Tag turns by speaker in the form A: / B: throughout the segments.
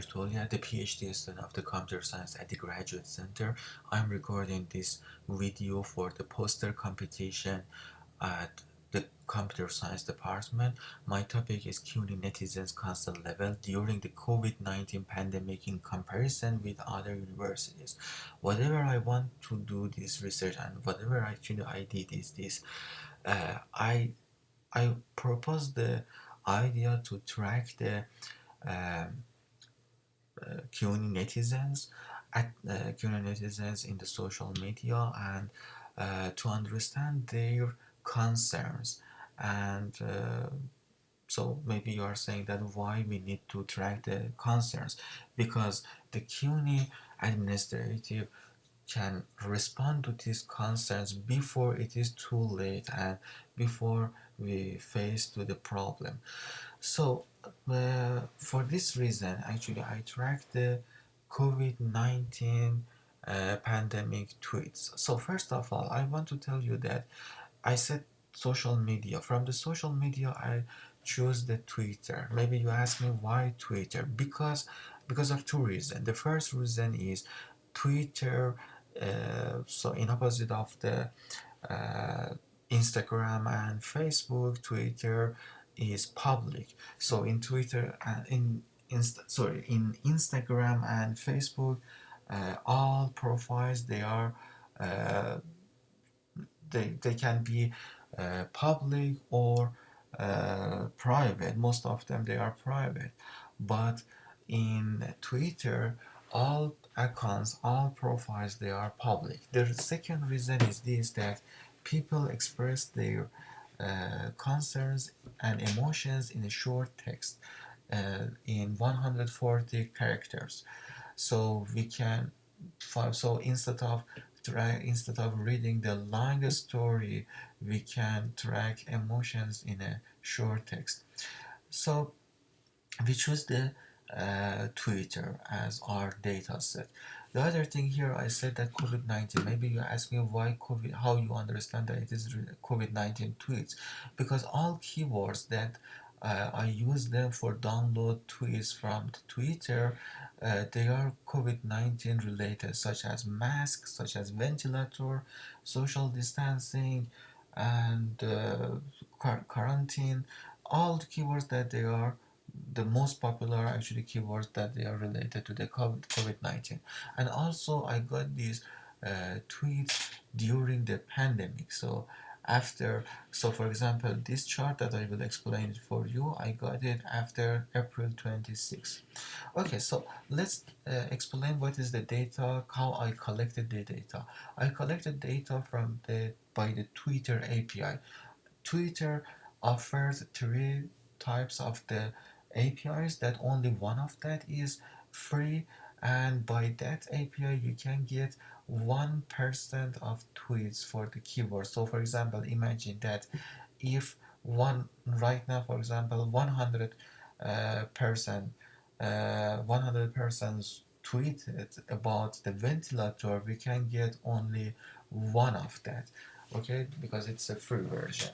A: Tolia, the PhD student of the Computer Science at the Graduate Center. I'm recording this video for the poster competition at the Computer Science Department. My topic is CUNY netizens constant level during the COVID-19 pandemic in comparison with other universities. Whatever I want to do this research and whatever I did is this. I propose the idea to track the um, CUNY netizens at CUNY netizens in the social media and to understand their concerns and so maybe you are saying that why we need to track the concerns because the CUNY administrative can respond to these concerns before it is too late and before we face to the problem. So, for this reason, actually, I tracked the COVID-19 pandemic tweets. So, first of all, I want to tell you that I said social media. From the social media, I choose the Twitter. Maybe you ask me why Twitter? Because of two reasons. The first reason is Twitter. So, in opposite of the uh, Instagram and Facebook, Twitter is public. So in Twitter and in Instagram and Facebook, all profiles uh, they can be public or private. Most of them they are private, but in Twitter, all accounts, all profiles they are public. The second reason is this that people express their concerns and emotions in a short text in 140 characters. So we can so instead of reading the longest story, we can track emotions in a short text. So we choose the Twitter as our data set. The other thing here, I said that COVID-19. Maybe you ask me why COVID, how you understand that it is COVID-19 tweets, because all keywords that I use them for download tweets from Twitter, they are COVID-19 related, such as mask, such as ventilator, social distancing, and quarantine. All the keywords that they are the most popular actually keywords that they are related to the COVID-19. And also I got these tweets during the pandemic. So after, so for example, this chart that I will explain it for you, I got it after April 26. Okay, so let's explain what is the data, how I collected the data. I collected data from the by the Twitter API. Twitter offers three types of the APIs that only one of that is free, and by that API you can get 1% of tweets for the keyword. So for example, imagine that if one right now, for example, 100 person 100 persons tweeted about the ventilator, we can get only one of that, okay, because it's a free version.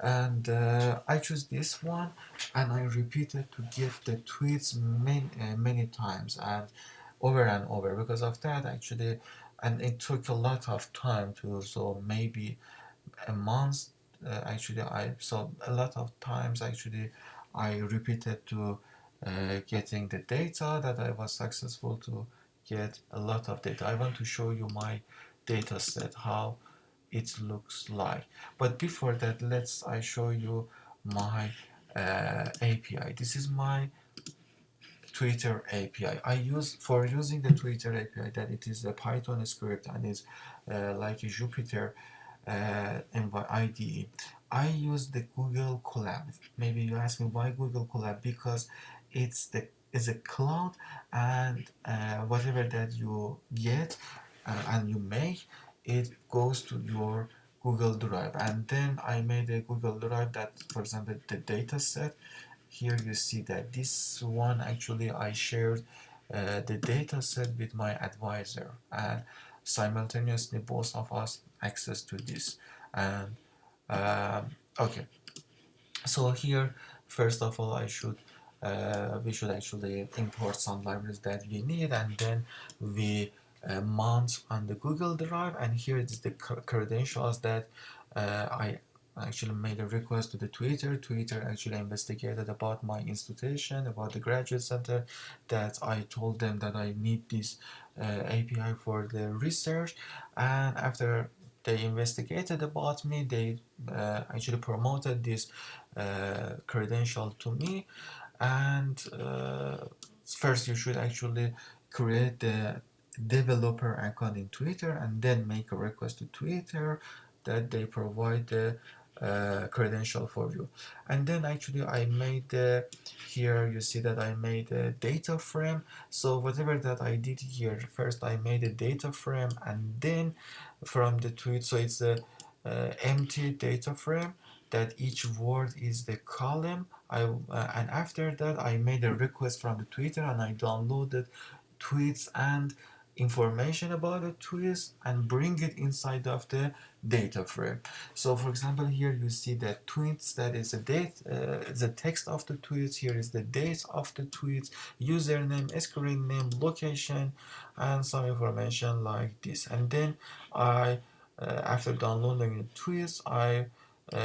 A: And I choose this one and I repeated to get the tweets many times and over because of that actually, and it took a lot of time to, so maybe a month actually. I so a lot of times actually I repeated to getting the data that I was successful to get a lot of data. I want to show you my data set, how it looks like. But before that, let's I show you my API. This is my Twitter API. I use for using the Twitter API that it is a Python script and is like a Jupyter IDE. I use the Google Colab. Maybe you ask me why Google Colab, because it's a cloud, and whatever that you get and you make, it goes to your Google Drive. And then I made a Google Drive that, for example, the data set. Here you see that this one actually I shared the data set with my advisor, and simultaneously both of us access to this. And um, okay, so here first of all I should we should actually import some libraries that we need, and then we mount on the Google Drive. And here it is the credentials that I actually made a request to the Twitter. Twitter actually investigated about my institution, about the graduate center, that I told them that I need this API for the research. And after they investigated about me, they actually promoted this credential to me. And first you should actually create the developer account in Twitter, and then make a request to Twitter that they provide the credential for you. And then actually I made the, here you see that I made a data frame. So whatever that I did here, first I made a data frame, and then from the tweet, so it's a empty data frame that each word is the column. And after that I made a request from the Twitter, and I downloaded tweets and information about the tweets and bring it inside of the data frame. So for example, here you see that tweets, that is the date, the text of the tweets. Here is the date of the tweets, username, screen name, location, and some information like this. And then I after downloading the tweets, I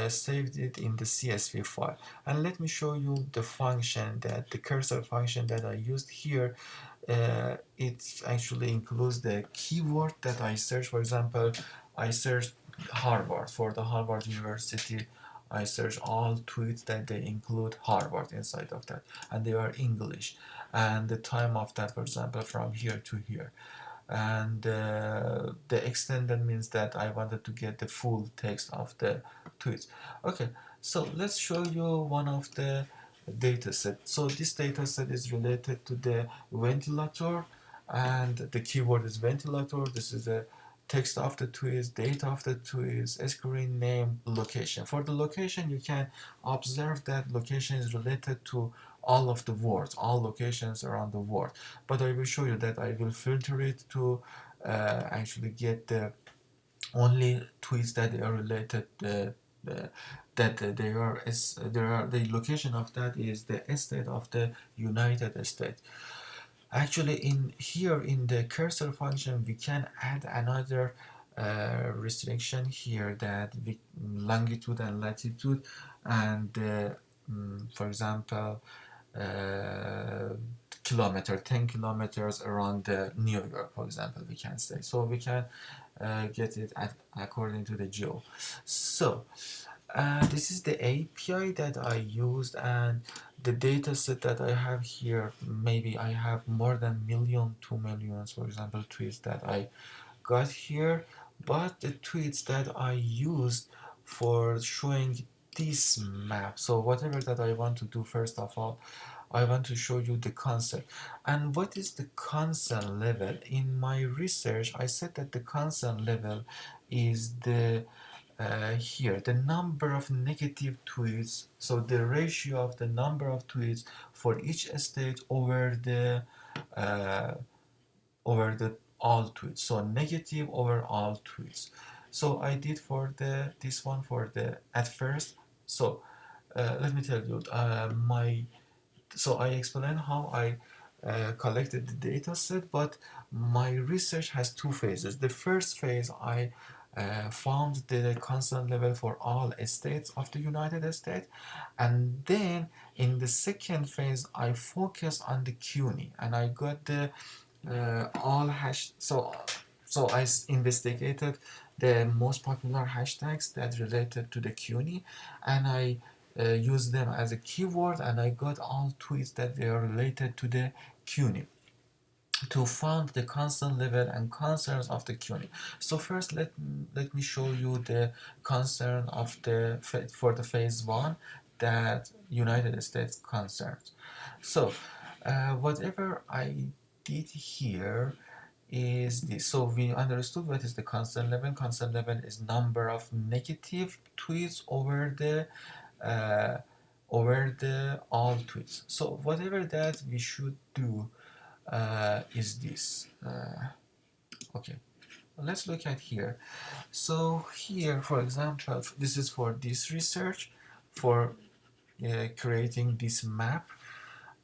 A: saved it in the CSV file. And let me show you the function, that the cursor function that I used here. It actually includes the keyword that I search. For example, I searched Harvard. For the Harvard University, I search all tweets that they include Harvard inside of that, and they are English, and the time of that, for example, from here to here. And the extended means that I wanted to get the full text of the tweets. Okay, so let's show you one of the data set. So this data set is related to the ventilator, and the keyword is ventilator. This is the text of the tweets, data of the tweets, screen name, location. For the location, you can observe that location is related to all of the words, all locations around the world. But I will show you that I will filter it to actually get the only tweets that are related, that there are the location of that is the state of the United States. Actually, in here in the cursor function, we can add another restriction here, that we, longitude and latitude, and for example, uh, kilometer, 10 kilometers around New York, for example, we can say. So we can get it according to the geo. So this is the API that I used, and the data set that I have here, maybe I have more than million, 2 millions, for example, tweets that I got here. But the tweets that I used for showing this map, so whatever that I want to do, first of all, I want to show you the concept. And what is the concern level? In my research, I said that the concern level is the here the number of negative tweets, so the ratio of the number of tweets for each state uh, over the all tweets, so negative over all tweets. So I did for the this one for the at first. So let me tell you, my so I explained how I collected the data set, but my research has two phases. The first phase, I found the constant level for all states of the United States, and then in the second phase, I focused on the CUNY, and I got the all hash. So I investigated the most popular hashtags that related to the CUNY, and I use them as a keyword, and I got all tweets that they are related to the CUNY to find the concern level and concerns of the CUNY. So first, let me show you the concern of the for the phase one, that United States concerns. So whatever I did here is this. So we understood what is the concern level. Concern level is number of negative tweets uh, over the all tweets. So whatever that we should do is this. Okay, let's look at here. So here, for example, this is for this research, for creating this map.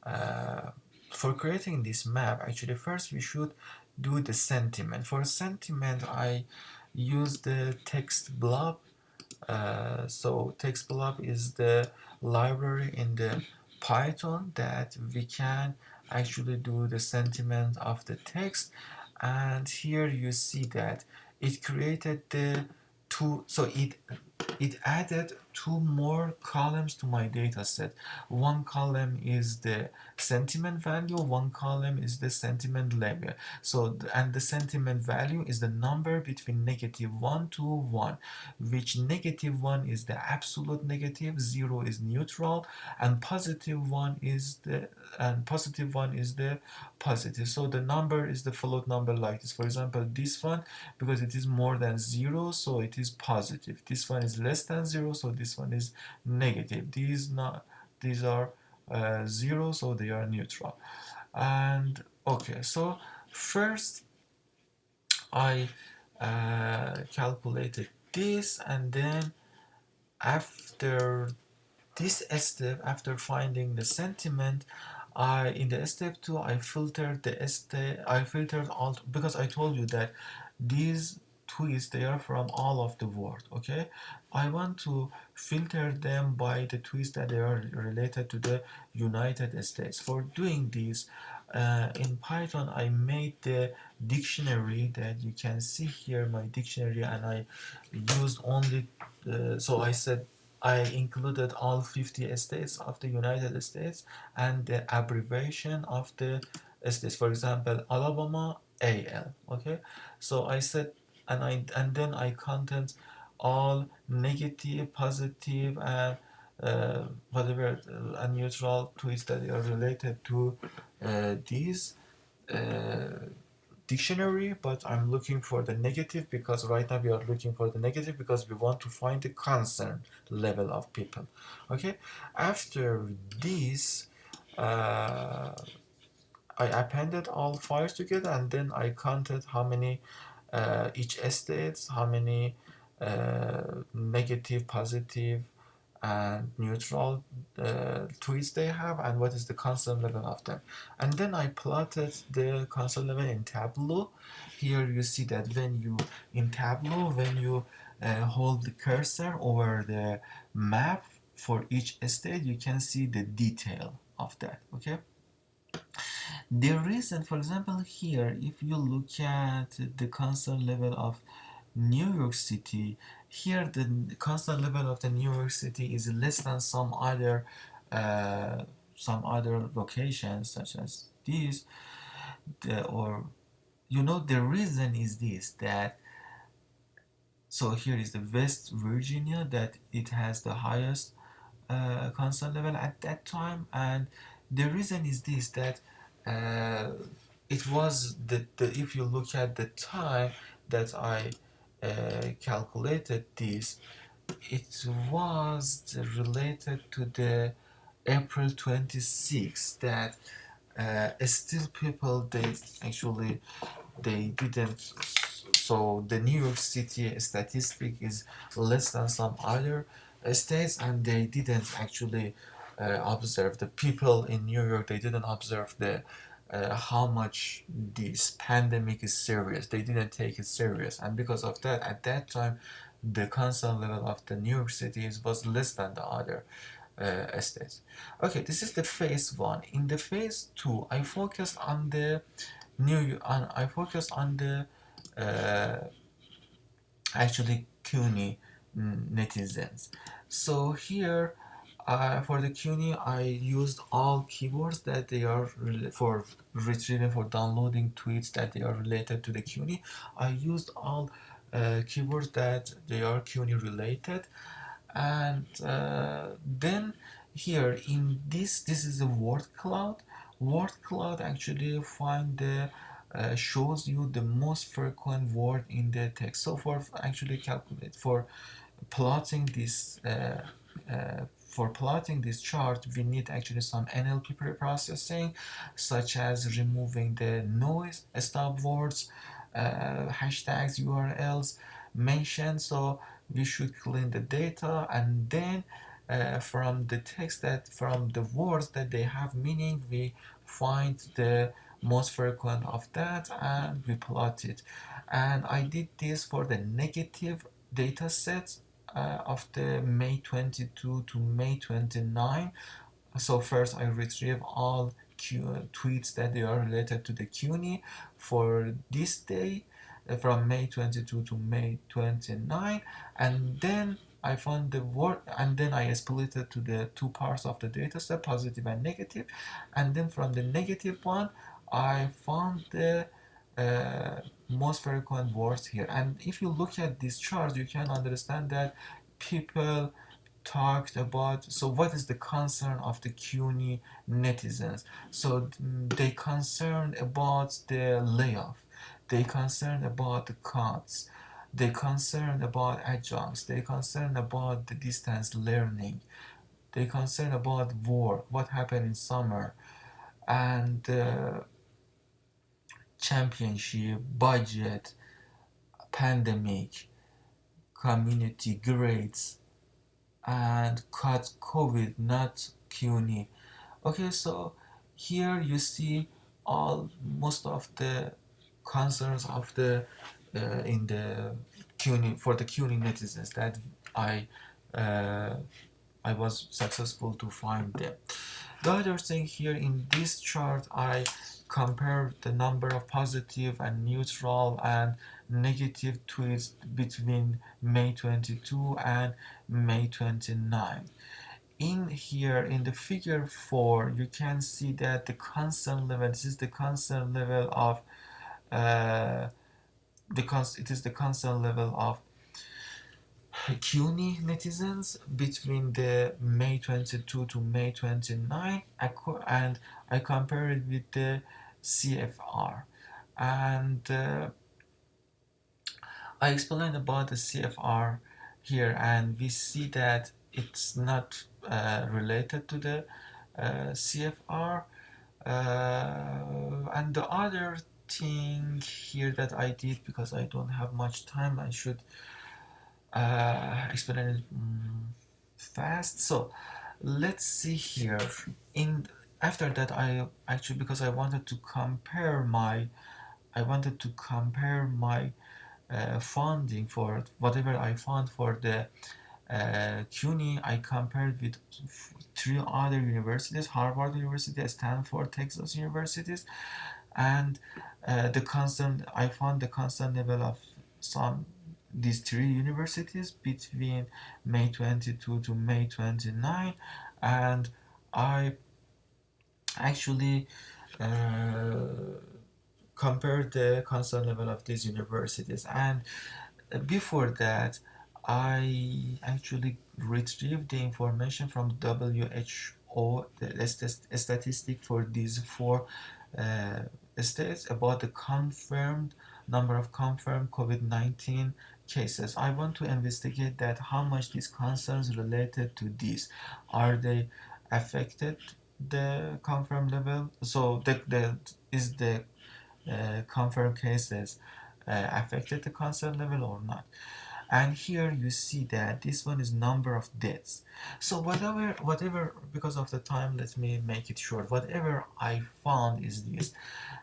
A: uh, for creating this map, actually first we should do the sentiment. For sentiment, I use the text blob. So text blob is the library in the Python that we can actually do the sentiment of the text. And here you see that it created the two, so it added two more columns to my data set. One column is the sentiment value, one column is the sentiment level. So, and the sentiment value is the number between -1 to 1, which -1 is the absolute negative, 0 is neutral, and +1 is the positive. So the number is the float number like this. For example, this one, because it is more than 0, so it is positive. This one is less than 0, so this one is negative. These are 0, so they are neutral. And okay, so first I calculated this, and then after this step, after finding the sentiment, I in the step 2 I filtered the I filtered all, because I told you that these tweets they are from all of the world. Okay, I want to filter them by the tweets that they are related to the United States. For doing this, in Python I made the dictionary that you can see here, my dictionary, and I used only so I said I included all 50 states of the United States and the abbreviation of the states. For example, Alabama, AL. Okay, so I said, and then I counted all negative, positive, and whatever neutral tweets that are related to these uh, dictionary, but I'm looking for the negative, because right now we are looking for the negative because we want to find the concern level of people. Okay, after this, uh, I appended all files together, and then I counted how many each states, how many negative, positive, and neutral tweets they have, and what is the constant level of them. And then I plotted the constant level in Tableau. Here you see that in Tableau, when you hold the cursor over the map for each state, you can see the detail of that. Okay, the reason, for example, here, if you look at the constant level of New York City, here the constant level of the New York City is less than uh, some other locations such as this, or the reason is this, that so here is the West Virginia, that it has the highest constant level at that time, and the reason is this, that uh, it was the if you look at the time that I calculated this, it was related to the April 26th, that still people they didn't, so the New York City statistic is less than some other states, and they didn't actually observe the people in New York, they didn't observe the how much this pandemic is serious, they didn't take it serious, and because of that, at that time the concern level of the New York City was less than the other states. Okay, this is the phase 1. In the phase 2, I focused on the I focused on the uh, actually CUNY netizens. So here, for the CUNY, I used all keywords that they are for retrieving, for downloading tweets that they are related to the CUNY. I used all keywords that they are CUNY related, and then here in this is a word cloud. Word cloud actually find the shows you the most frequent word in the text. So for actually calculate plotting this for plotting this chart, we need actually some NLP processing, such as removing the noise, stop words, hashtags, URLs mentioned. So we should clean the data, and then from the text, that from the words that they have meaning, we find the most frequent of that and we plot it. And I did this for the negative data sets of the May 22 to May 29. So first I retrieve all tweets that they are related to the CUNY for this day, from May 22 to May 29, and then I found the word, and then I split it to the two parts of the data set, positive and negative, and then from the negative one I found the most frequent words here. And if you look at this chart, you can understand that people talked about, so what is the concern of the CUNY netizens. So they concerned about the layoff, they concerned about the cuts, they concerned about adjuncts, they concerned about the distance learning, they concerned about work, what happened in summer, and championship, budget, pandemic, community grades, and cut COVID, not CUNY. Okay, so here you see all most of the concerns of the in the CUNY, for the CUNY netizens, that I uh, I was successful to find them. The other thing here in this chart, I compare the number of positive and neutral and negative tweets between May 22 and May 29. In here in the figure 4, you can see that the concern level, this is the concern level of it is the concern level of CUNY netizens between the May 22 to May 29, and I compare it with the CFR. And I explained about the CFR here, and we see that it's not related to the CFR. And the other thing here that I did, because I don't have much time, I should explain it fast. So let's see here. In After that, I actually, because I wanted to compare my funding for whatever I found for the CUNY. I compared with three other universities: Harvard University, Stanford, Texas universities, and the constant. I found the constant level of some these three universities between May 22 to May 29, and I actually uh, compared the constant level of these universities. And before that, I actually retrieved the information from WHO, the statistic for these four uh, states, about the confirmed number of confirmed COVID-19 cases. I want to investigate that how much these concerns related to this. Are they affected the confirmed level? So the is the confirmed cases affected the concern level or not? And here you see that this one is number of deaths. So whatever, because of the time, let me make it short. Whatever I found is this.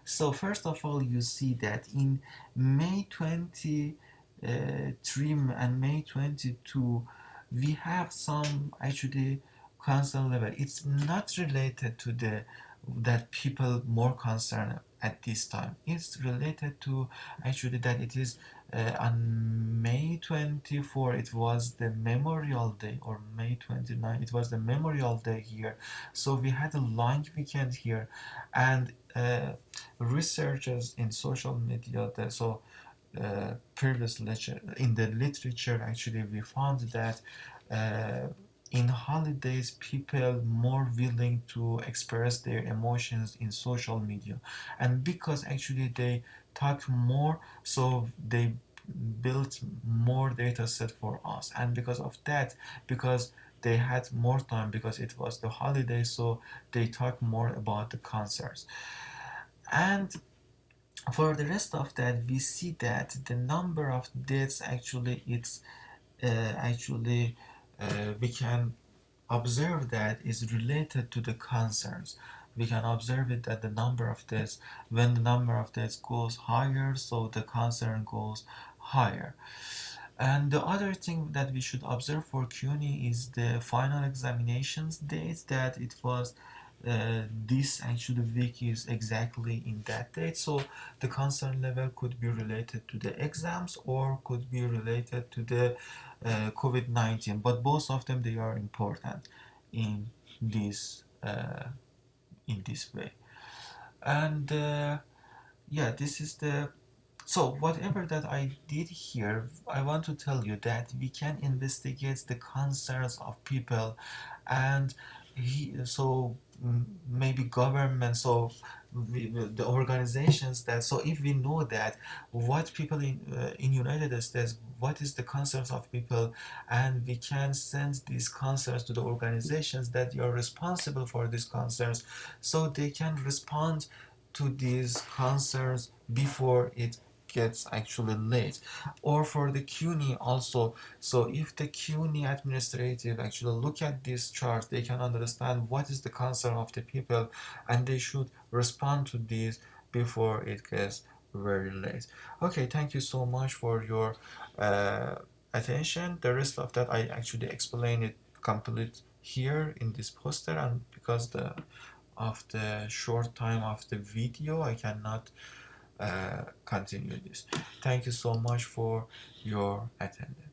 A: So first of all, you see that in May 23 and May 22, we have some actually concern level. It's not related to the that people more concerned at this time. It's related to actually that it is on May 24, it was the Memorial Day, or May 29, it was the Memorial Day here. So we had a long weekend here, and researchers in social media, previous lecture in the literature, actually we found that uh, in holidays people more willing to express their emotions in social media, and because actually they talk more, so they built more data set for us. And because of that, because they had more time, because it was the holiday, so they talk more about the concerts. And for the rest of that, we see that the number of deaths, actually it's actually we can observe that is related to the concerns. We can observe it that the number of deaths, when the number of deaths goes higher, so the concern goes higher. And the other thing that we should observe for CUNY is the final examinations date, that it was this actually week is exactly in that date. So the concern level could be related to the exams or could be related to the COVID-19. But both of them, they are important in this way. And yeah, this is the so whatever that I did here, I want to tell you that we can investigate the concerns of people, and maybe governments, so the organizations that, so if we know that what people in United States, what is the concerns of people, and we can send these concerns to the organizations that are responsible for these concerns, so they can respond to these concerns before it gets actually late. Or for the CUNY also, so if the CUNY administrative actually look at this chart, they can understand what is the concern of the people, and they should respond to this before it gets very late. Okay, thank you so much for your uh, attention. The rest of that I actually explain it complete here in this poster, and because of the short time of the video, I cannot continue this. Thank you so much for your attendance.